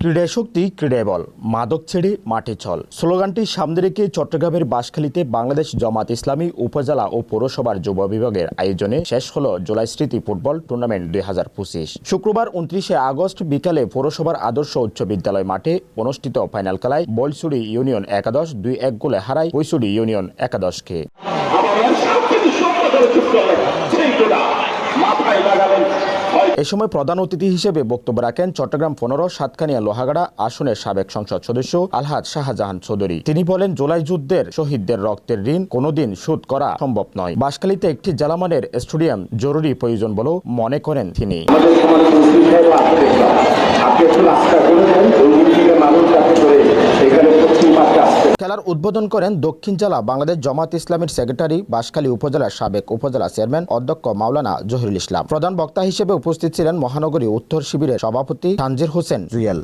ক্রীড়ায় শক্তি, ক্রীড়ায় বল, মাদক ছেড়ে মাঠে চল স্লোগানটি সামনে রেখে চট্টগ্রামের বাঁশখালীতে বাংলাদেশ জামাত ইসলামী উপজেলা ও পৌরসভার যুব বিভাগের আয়োজনে শেষ হলো জুলাই স্মৃতি ফুটবল টুর্নামেন্ট 2025। শুক্রবার 29 আগস্ট বিকালে পৌরসভার আদর্শ উচ্চ বিদ্যালয় মাঠে অনুষ্ঠিত ফাইনাল খেলায় বলছড়ি ইউনিয়ন একাদশ 2-1 গোলে হারায় কৈছড়ি ইউনিয়ন একাদশকে। এ সময় প্রধান অতিথি হিসেবে বক্তব্য রাখেন চট্টগ্রাম 15 সাতকানিয়া লোহাগাড়া আসনের সাবেক সংসদ সদস্য আলহাজ শাহজাহান চৌধুরী। তিনি বলেন, জুলাই যুদ্ধের শহীদদের রক্তের ঋণ কোনোদিন শোধ করা সম্ভব নয়। বাঁশখালীতে একটি জালামানের স্টেডিয়াম জরুরি প্রয়োজন বলেও মনে করেন তিনি। খেলার উদ্বোধন করেন দক্ষিণ জেলা বাংলাদেশ জামাত ইসলামীর সেক্রেটারি, বাঁশখালী উপজেলার সাবেক উপজেলা চেয়ারম্যান অধ্যক্ষ মাওলানা জহিরুল ইসলাম। প্রধান বক্তা হিসেবে উপস্থিত ছিলেন মহানগরী উত্তর শিবিরের সভাপতি তানজির হোসেন জুয়েল।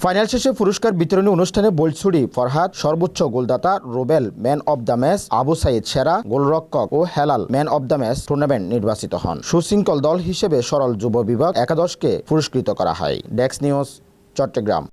ফাইনাল শেষে পুরস্কার বিতরণী অনুষ্ঠানে বলছড়ি ফরহাদ সর্বোচ্চ গোলদাতা, Rubel man of the match, Abu Saeed সেরা গোলরক্ষক ও Helal man of the match tournament নির্বাচিত হন। সুশৃঙ্খল দল হিসেবে সরল যুব বিভাগ একাদশকে পুরস্কৃত করা হয়। Desk news, Chittagong.